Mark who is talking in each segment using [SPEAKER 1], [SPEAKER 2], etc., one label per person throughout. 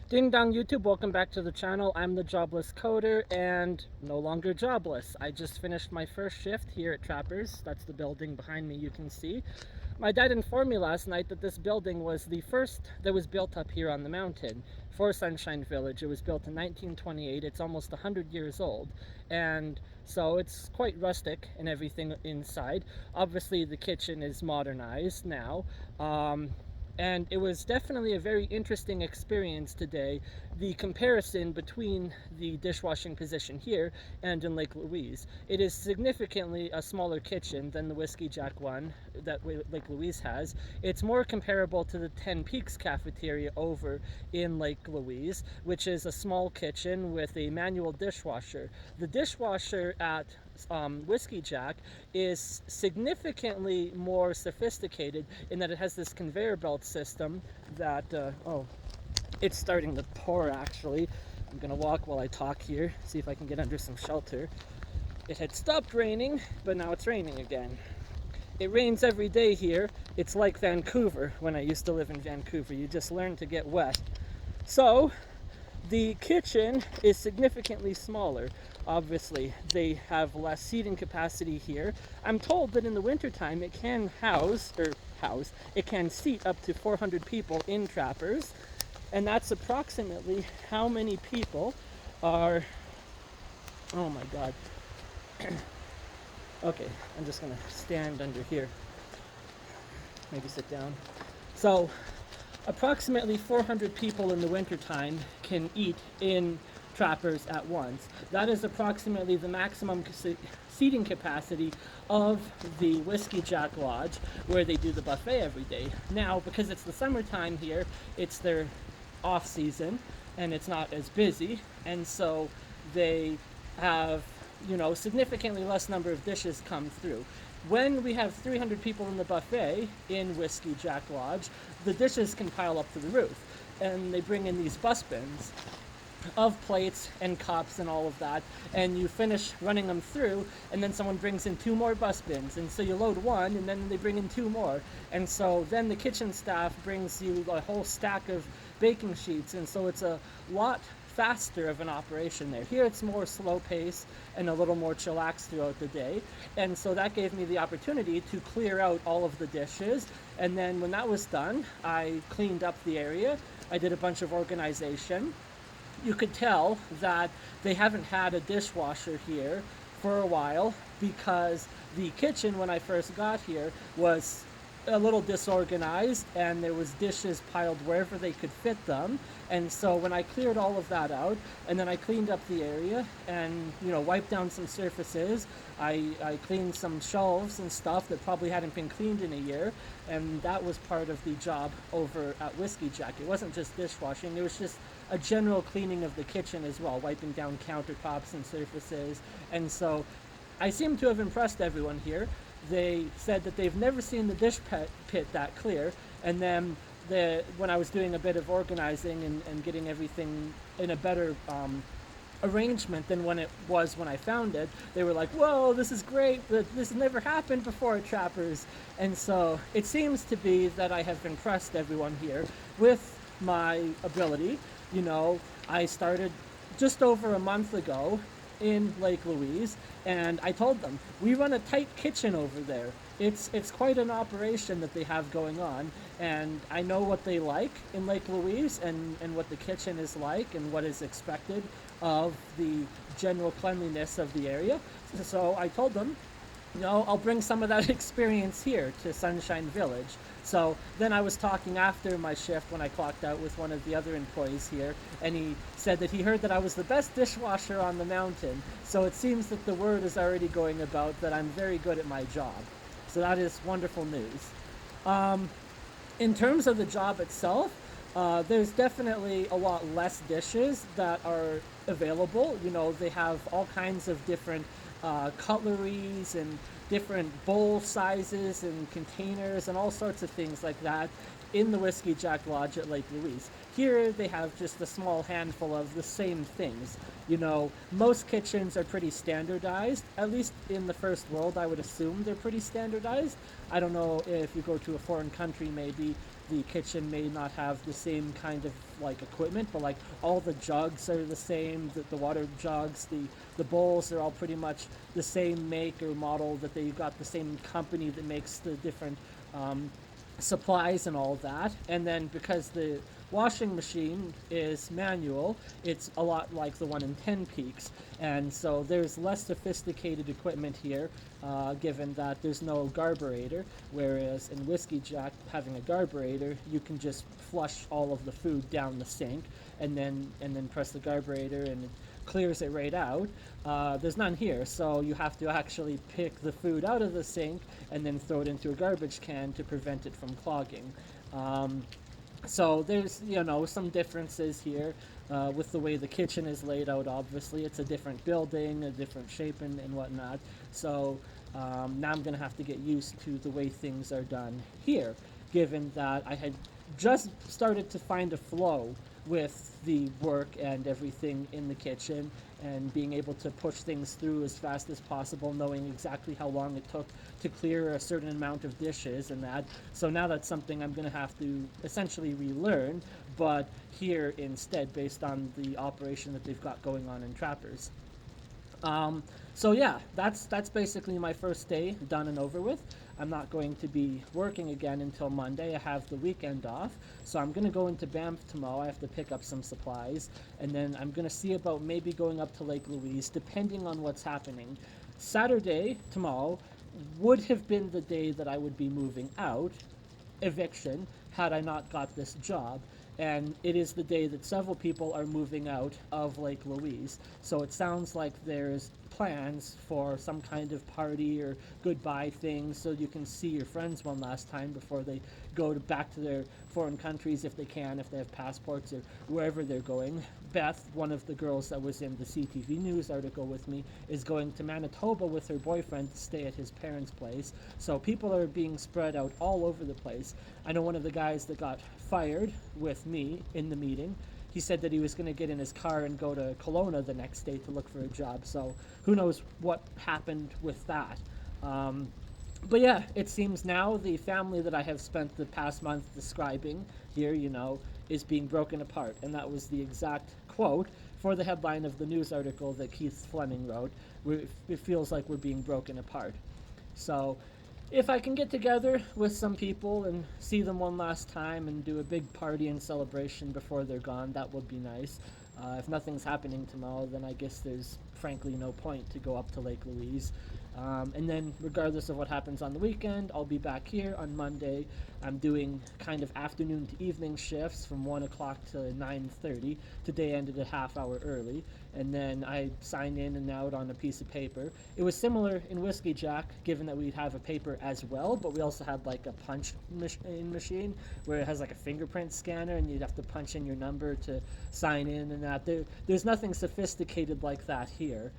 [SPEAKER 1] Ding dong YouTube, welcome back to the channel. I'm the jobless coder and no longer jobless. I just finished my first shift here at Trappers. That's the building behind me you can see. My dad informed me last night that this building was the first that was built up here on the mountain for Sunshine Village. It was built in 1928. It's almost 100 years old, and so it's quite rustic and everything inside. Obviously the kitchen is modernized now. And it was definitely a very interesting experience today, the comparison between the dishwashing position here and in Lake Louise. It is significantly a smaller kitchen than the Whiskey Jack one that Lake Louise has. It's more comparable to the 10 Peaks cafeteria over in Lake Louise, which is a small kitchen with a manual dishwasher. The dishwasher at Whiskey Jack is significantly more sophisticated in that it has this conveyor belt system that, it's starting to pour actually. I'm gonna walk while I talk here, see if I can get under some shelter. It had stopped raining, but now it's raining again. It rains every day here. It's like Vancouver when I used to live in Vancouver. You just learn to get wet. So, the kitchen is significantly smaller. Obviously, they have less seating capacity here. I'm told that in the wintertime it can it can seat up to 400 people in Trappers, and that's approximately how many people are, oh my god. Okay, I'm just gonna stand under here, maybe sit down. So, approximately 400 people in the wintertime can eat in Trappers at once. That is approximately the maximum seating capacity of the Whiskey Jack Lodge, where they do the buffet every day. Now, because it's the summertime here, it's their off season and it's not as busy, and so they have, significantly less number of dishes come through. When we have 300 people in the buffet in Whiskey Jack Lodge, the dishes can pile up to the roof, and they bring in these bus bins of plates and cups and all of that, and you finish running them through, and then someone brings in two more bus bins, and so you load one and then they bring in two more, and so then the kitchen staff brings you a whole stack of baking sheets, and so it's a lot faster of an operation there. Here it's more slow pace and a little more chillaxed throughout the day, and so that gave me the opportunity to clear out all of the dishes, and then when that was done, I cleaned up the area. I did a bunch of organization. You could tell that they haven't had a dishwasher here for a while, because the kitchen when I first got here was a little disorganized and there was dishes piled wherever they could fit them, and so when I cleared all of that out and then I cleaned up the area and wiped down some surfaces, I cleaned some shelves and stuff that probably hadn't been cleaned in a year, and that was part of the job over at Whiskey Jack. It wasn't just dishwashing, it was just a general cleaning of the kitchen as well, wiping down countertops and surfaces, and so I seem to have impressed everyone here. They said that they've never seen the dish pit that clear, and then when I was doing a bit of organizing and getting everything in a better arrangement than when it was when I found it, they were like, whoa, this is great, this has never happened before at Trappers. And so it seems to be that I have impressed everyone here with my ability. I started just over a month ago in Lake Louise, and I told them, we run a tight kitchen over there. It's quite an operation that they have going on, and I know what they like in Lake Louise and what the kitchen is like and what is expected of the general cleanliness of the area. So I told them, I'll bring some of that experience here to Sunshine Village. So then I was talking after my shift when I clocked out with one of the other employees here, and he said that he heard that I was the best dishwasher on the mountain. So it seems that the word is already going about that I'm very good at my job. So that is wonderful news. In terms of the job itself, there's definitely a lot less dishes that are available. They have all kinds of different cutleries and different bowl sizes and containers and all sorts of things like that in the Whiskey Jack Lodge at Lake Louise. Here they have just a small handful of the same things. Most kitchens are pretty standardized, at least in the first world I would assume they're pretty standardized. I don't know if you go to a foreign country maybe the kitchen may not have the same kind of like equipment, but like all the jugs are the same. The water jugs, the bowls are all pretty much the same make or model. That they got the same company that makes the different um, supplies and all that. And then because the washing machine is manual, it's a lot like the one in 10 Peaks. And so there's less sophisticated equipment here, given that there's no garburator. Whereas in Whiskey Jack, having a garburator, you can just flush all of the food down the sink and then press the garburator and it clears it right out. There's none here, so you have to actually pick the food out of the sink and then throw it into a garbage can to prevent it from clogging. Um, so there's some differences here with the way the kitchen is laid out. Obviously, it's a different building, a different shape and whatnot. So now I'm gonna have to get used to the way things are done here, given that I had just started to find a flow with the work and everything in the kitchen and being able to push things through as fast as possible, knowing exactly how long it took to clear a certain amount of dishes and that. So now that's something I'm going to have to essentially relearn, but here instead based on the operation that they've got going on in Trappers. Um, so yeah, that's basically my first day done and over with. I'm not going to be working again until Monday. I have the weekend off, so I'm gonna go into Banff tomorrow. I have to pick up some supplies, and then I'm gonna see about maybe going up to Lake Louise, depending on what's happening. Saturday tomorrow would have been the day that I would be moving out, eviction, had I not got this job. And it is the day that several people are moving out of Lake Louise. So it sounds like there's plans for some kind of party or goodbye thing so you can see your friends one last time before they go back to their foreign countries if they can, if they have passports or wherever they're going. Beth, one of the girls that was in the CTV News article with me, is going to Manitoba with her boyfriend to stay at his parents' place. So people are being spread out all over the place. I know one of the guys that got fired with me in the meeting. He said that he was going to get in his car and go to Kelowna the next day to look for a job. So who knows what happened with that. Um, but yeah, it seems now the family that I have spent the past month describing here, is being broken apart. And that was the exact quote for the headline of the news article that Keith Fleming wrote. It feels like we're being broken apart. So if I can get together with some people and see them one last time and do a big party and celebration before they're gone, that would be nice. If nothing's happening tomorrow, then I guess there's frankly no point to go up to Lake Louise. And then, regardless of what happens on the weekend, I'll be back here on Monday. I'm doing kind of afternoon to evening shifts from 1 o'clock to 9:30. Today ended a half hour early, and then I sign in and out on a piece of paper. It was similar in Whiskey Jack, given that we'd have a paper as well, but we also had like a punch machine where it has like a fingerprint scanner, and you'd have to punch in your number to sign in and that. There's nothing sophisticated like that here.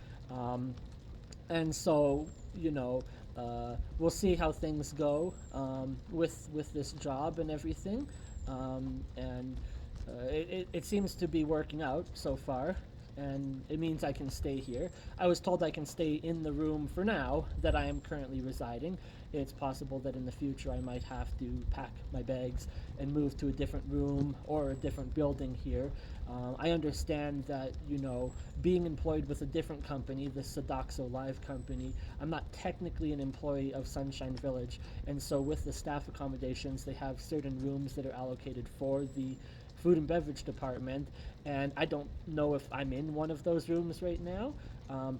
[SPEAKER 1] And so we'll see how things go with this job and everything, and it seems to be working out so far, and it means I can stay here. I was told I can stay in the room for now that I am currently residing. It's possible that in the future I might have to pack my bags and move to a different room or a different building here. I understand that, being employed with a different company, the Sudoxo Live company, I'm not technically an employee of Sunshine Village. And so with the staff accommodations, they have certain rooms that are allocated for the food and beverage department. And I don't know if I'm in one of those rooms right now.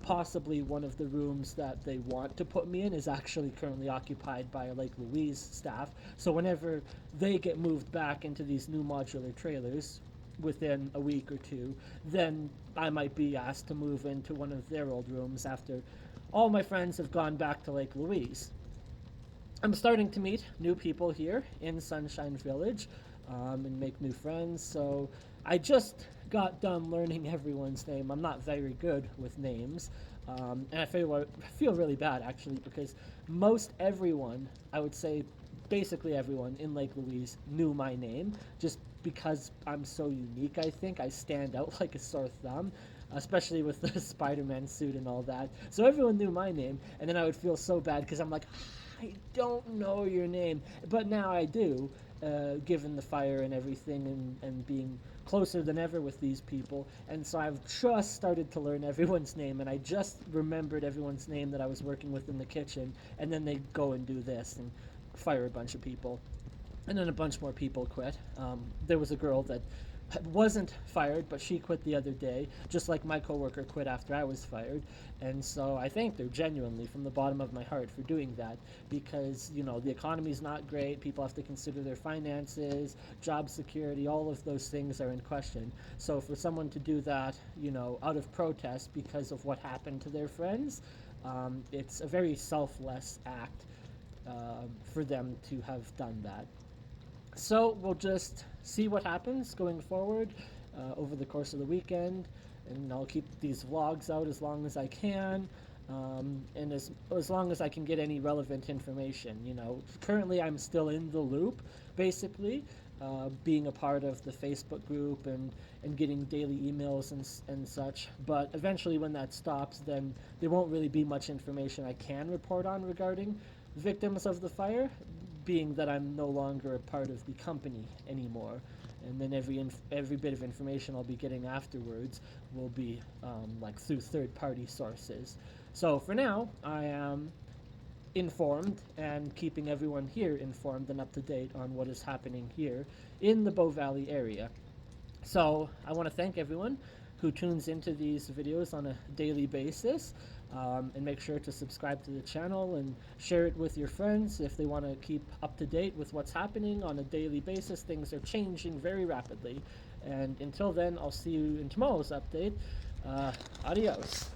[SPEAKER 1] Possibly one of the rooms that they want to put me in is actually currently occupied by a Lake Louise staff. So whenever they get moved back into these new modular trailers within a week or two, then I might be asked to move into one of their old rooms after all my friends have gone back to Lake Louise. I'm starting to meet new people here in Sunshine Village and make new friends. So I just got done learning everyone's name. I'm not very good with names. And I feel really bad actually because most everyone, I would say basically everyone in Lake Louise knew my name just because I'm so unique. I think I stand out like a sore thumb, especially with the Spider-Man suit and all that. So everyone knew my name, and then I would feel so bad because I'm like, I don't know your name, but now I do. given the fire and everything, and being closer than ever with these people. And so I've just started to learn everyone's name, and I just remembered everyone's name that I was working with in the kitchen. And then they go and do this and fire a bunch of people. And then a bunch more people quit. There was a girl that wasn't fired, but she quit the other day, just like my coworker quit after I was fired. And so I thank her genuinely from the bottom of my heart for doing that, because the economy's not great. People have to consider their finances, job security, all of those things are in question. So for someone to do that, out of protest because of what happened to their friends, it's a very selfless act for them to have done that. So we'll just see what happens going forward over the course of the weekend, and I'll keep these vlogs out as long as I can, and as long as I can get any relevant information. Currently I'm still in the loop, basically, being a part of the Facebook group and getting daily emails and such. But eventually, when that stops, then there won't really be much information I can report on regarding victims of the fire, being that I'm no longer a part of the company anymore. And then every bit of information I'll be getting afterwards will be like through third-party sources. So for now, I am informed and keeping everyone here informed and up to date on what is happening here in the Bow Valley area. So I want to thank everyone who tunes into these videos on a daily basis, and make sure to subscribe to the channel and share it with your friends if they want to keep up to date with what's happening on a daily basis. Things are changing very rapidly. And until then, I'll see you in tomorrow's update. Adios.